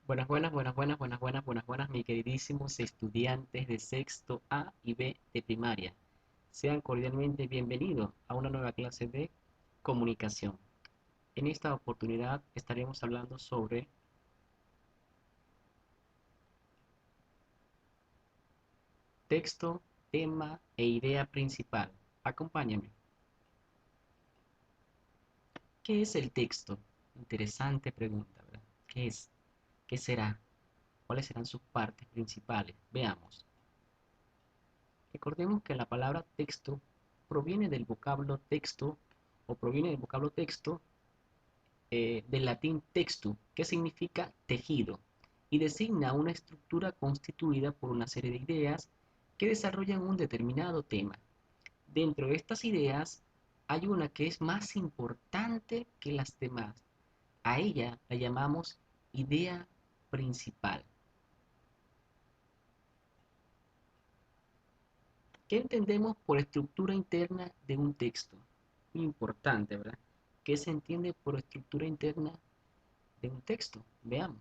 Buenas, mis queridísimos estudiantes de sexto A y B de primaria. Sean cordialmente bienvenidos a una nueva clase de comunicación. En esta oportunidad estaremos hablando sobre texto, tema e idea principal. Acompáñame. ¿Qué es el texto? Interesante pregunta, ¿verdad? ¿Qué es? ¿Qué será? ¿Cuáles serán sus partes principales? Veamos. Recordemos que la palabra texto proviene del vocablo texto o proviene del vocablo texto del latín textu, que significa tejido, y designa una estructura constituida por una serie de ideas que desarrollan un determinado tema. Dentro de estas ideas hay una que es más importante que las demás. A ella la llamamos idea principal. ¿Qué entendemos por estructura interna de un texto? Muy importante, ¿verdad? ¿Qué se entiende por estructura interna de un texto? Veamos.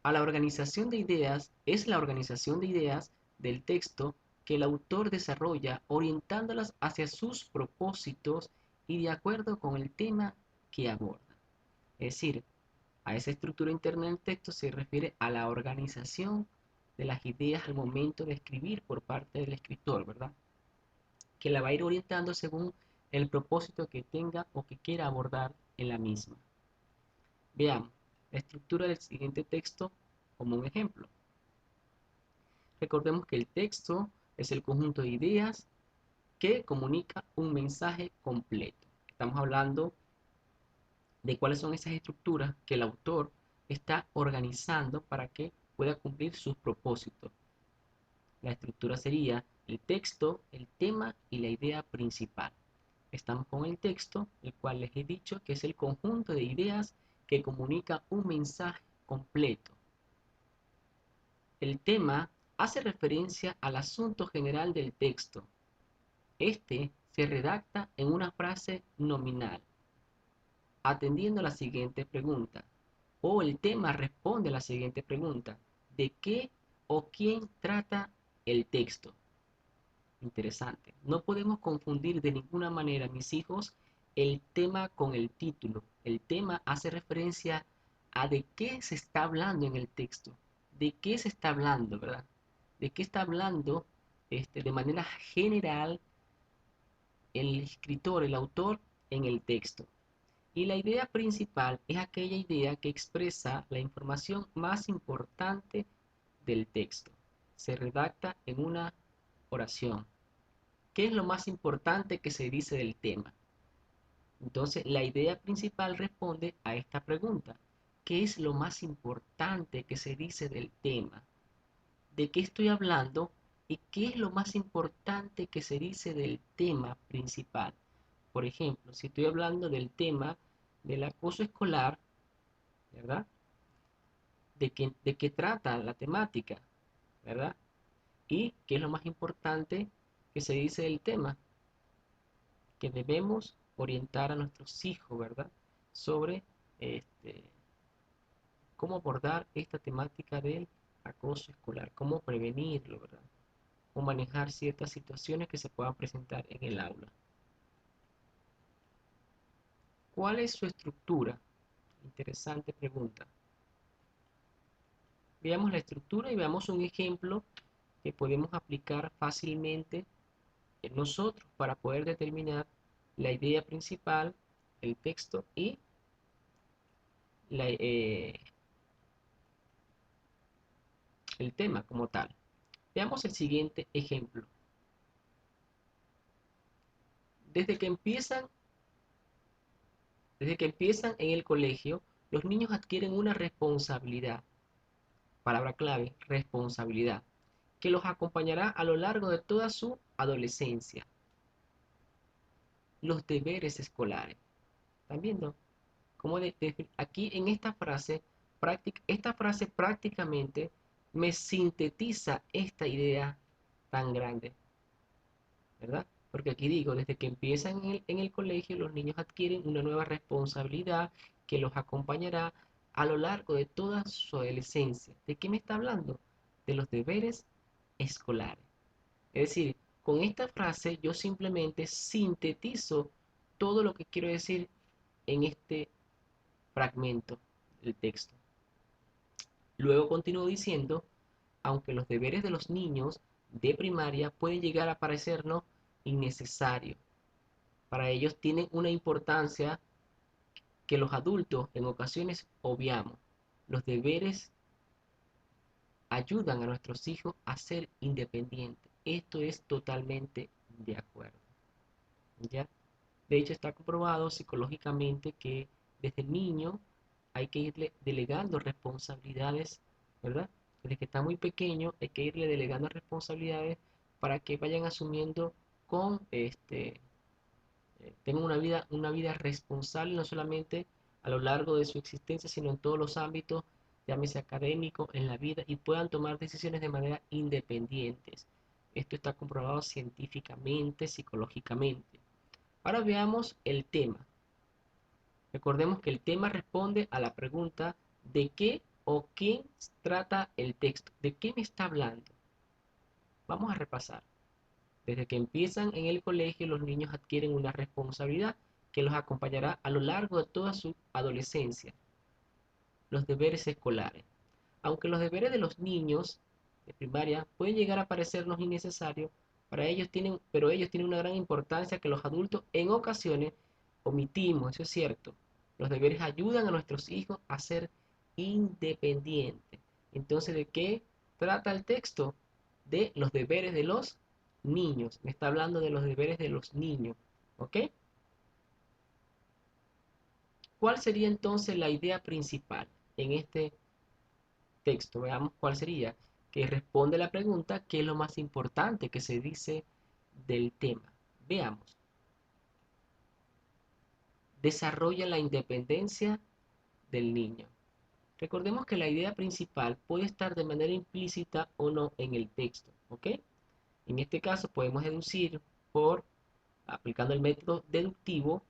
A la organización de ideas es la organización de ideas del texto que el autor desarrolla orientándolas hacia sus propósitos y de acuerdo con el tema que aborda. Es decir, a esa estructura interna del texto se refiere a la organización de las ideas al momento de escribir por parte del escritor, ¿verdad? Que la va a ir orientando según el propósito que tenga o que quiera abordar en la misma. Veamos la estructura del siguiente texto como un ejemplo. Recordemos que el texto es el conjunto de ideas que comunica un mensaje completo. Estamos hablando de cuáles son esas estructuras que el autor está organizando para que pueda cumplir sus propósitos. La estructura sería el texto, el tema y la idea principal. Estamos con el texto, el cual les he dicho que es el conjunto de ideas que comunica un mensaje completo. El tema hace referencia al asunto general del texto. Este se redacta en una frase nominal, atendiendo a la siguiente pregunta. O el tema responde a la siguiente pregunta. ¿De qué o quién trata el texto? Interesante. No podemos confundir de ninguna manera, mis hijos, el tema con el título. El tema hace referencia a de qué se está hablando en el texto. De qué se está hablando, ¿verdad? De qué está hablando de manera general el escritor, el autor en el texto. Y la idea principal es aquella idea que expresa la información más importante del texto. Se redacta en una oración. ¿Qué es lo más importante que se dice del tema? Entonces, la idea principal responde a esta pregunta. ¿Qué es lo más importante que se dice del tema? ¿De qué estoy hablando? ¿Y qué es lo más importante que se dice del tema principal? Por ejemplo, si estoy hablando del tema del acoso escolar, ¿verdad? ¿De qué trata la temática? ¿Verdad? ¿Y qué es lo más importante que se dice del tema? Que debemos orientar a nuestros hijos, ¿verdad? Sobre este, cómo abordar esta temática del acoso escolar, cómo prevenirlo, ¿verdad? O manejar ciertas situaciones que se puedan presentar en el aula. ¿Cuál es su estructura? Interesante pregunta. Veamos la estructura y veamos un ejemplo que podemos aplicar fácilmente en nosotros para poder determinar la idea principal, el texto y la, el tema como tal. Veamos el siguiente ejemplo. Desde que empiezan, desde que empiezan en el colegio, los niños adquieren una responsabilidad, palabra clave, responsabilidad, que los acompañará a lo largo de toda su adolescencia. Los deberes escolares. ¿Están viendo? Como aquí en esta frase prácticamente me sintetiza esta idea tan grande, ¿verdad? Porque aquí digo, desde que empiezan en el colegio, los niños adquieren una nueva responsabilidad que los acompañará a lo largo de toda su adolescencia. ¿De qué me está hablando? De los deberes escolares. Es decir, con esta frase yo simplemente sintetizo todo lo que quiero decir en este fragmento del texto. Luego continúo diciendo, aunque los deberes de los niños de primaria pueden llegar a parecernos innecesarios, para ellos tienen una importancia que los adultos en ocasiones obviamos. Los deberes ayudan a nuestros hijos a ser independientes. Esto es totalmente de acuerdo. ¿Ya? De hecho, está comprobado psicológicamente que desde niño hay que irle delegando responsabilidades, ¿verdad? Desde que está muy pequeño hay que irle delegando responsabilidades para que vayan asumiendo con tengan una vida responsable, no solamente a lo largo de su existencia, sino en todos los ámbitos, llámese académico, en la vida, y puedan tomar decisiones de manera independientes. Esto está comprobado científicamente, psicológicamente. Ahora veamos el tema. Recordemos que el tema responde a la pregunta ¿de qué o quién trata el texto? ¿De qué me está hablando? Vamos a repasar. Desde que empiezan en el colegio, los niños adquieren una responsabilidad que los acompañará a lo largo de toda su adolescencia, los deberes escolares. Aunque los deberes de los niños de primaria pueden llegar a parecernos innecesarios, pero ellos tienen una gran importancia que los adultos en ocasiones omitimos, eso es cierto. Los deberes ayudan a nuestros hijos a ser independientes. Entonces, ¿de qué trata el texto? De los deberes de los niños. Me está hablando de los deberes de los niños. ¿Ok? ¿Cuál sería entonces la idea principal en este texto? Veamos cuál sería. Que responde la pregunta, ¿qué es lo más importante que se dice del tema? Veamos. Desarrolla la independencia del niño. Recordemos que la idea principal puede estar de manera implícita o no en el texto, ¿ok? En este caso podemos deducir por aplicando el método deductivo,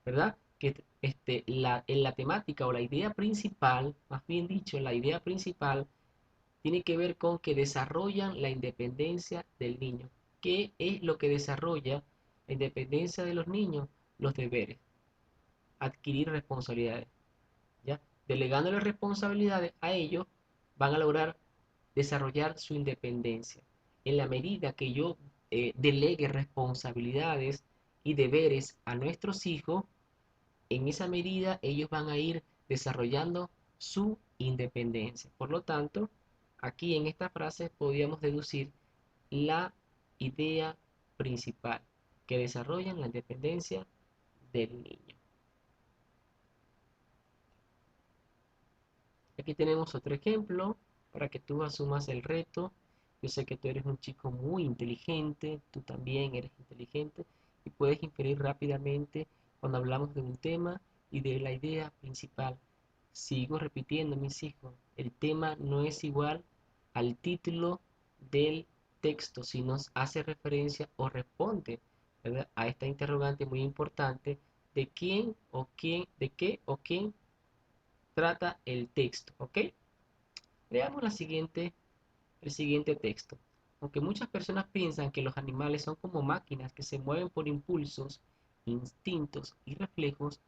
¿verdad? Que en la temática o la idea principal, más bien dicho, la idea principal tiene que ver con que desarrollan la independencia del niño. ¿Qué es lo que desarrolla la independencia de los niños? Los deberes, adquirir responsabilidades, ¿ya? Delegándole responsabilidades a ellos, van a lograr desarrollar su independencia. En la medida que yo delegue responsabilidades y deberes a nuestros hijos, en esa medida ellos van a ir desarrollando su independencia. Por lo tanto, aquí en esta frase podríamos deducir la idea principal, que desarrollan la independencia del niño. Aquí tenemos otro ejemplo para que tú asumas el reto. Yo sé que tú eres un chico muy inteligente, tú también eres inteligente y puedes inferir rápidamente cuando hablamos de un tema y de la idea principal. Sigo repitiendo, mis hijos, el tema no es igual al título del texto, si nos hace referencia o responde, ¿verdad?, a esta interrogante muy importante de quién o quién, de qué o quién trata el texto, ¿ok? Veamos el siguiente texto. Aunque muchas personas piensan que los animales son como máquinas que se mueven por impulsos, instintos y reflejos,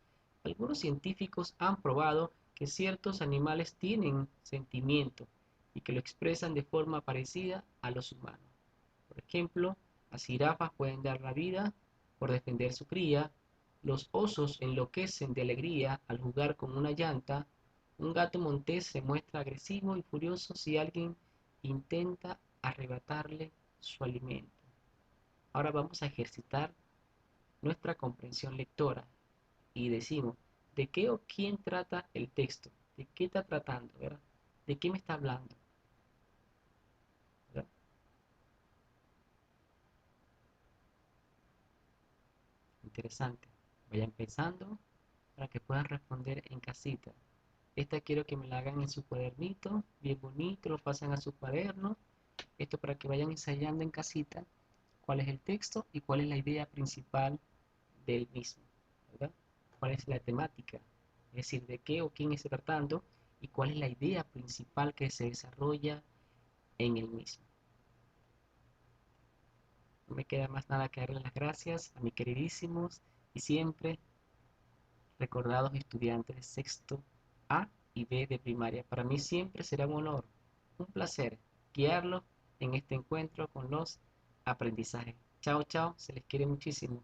algunos científicos han probado que ciertos animales tienen sentimiento y que lo expresan de forma parecida a los humanos. Por ejemplo, las jirafas pueden dar la vida por defender su cría, los osos enloquecen de alegría al jugar con una llanta, un gato montés se muestra agresivo y furioso si alguien intenta arrebatarle su alimento. Ahora vamos a ejercitar nuestra comprensión lectora y decimos, ¿de qué o quién trata el texto? ¿De qué está tratando, verdad? ¿De qué me está hablando? ¿Verdad? Interesante. Vayan pensando para que puedan responder en casita. Esta quiero que me la hagan en su cuadernito, bien bonito, lo pasan a su cuaderno. Esto para que vayan ensayando en casita cuál es el texto y cuál es la idea principal del mismo, ¿verdad? ¿Cuál es la temática? es decir, de qué o quién está tratando y cuál es la idea principal que se desarrolla en el mismo. No me queda más nada que darle las gracias a mis queridísimos y siempre recordados estudiantes de sexto A y B de primaria. Para mí siempre será un honor, un placer guiarlos en este encuentro con los aprendizajes. Chao, chao, se les quiere muchísimo.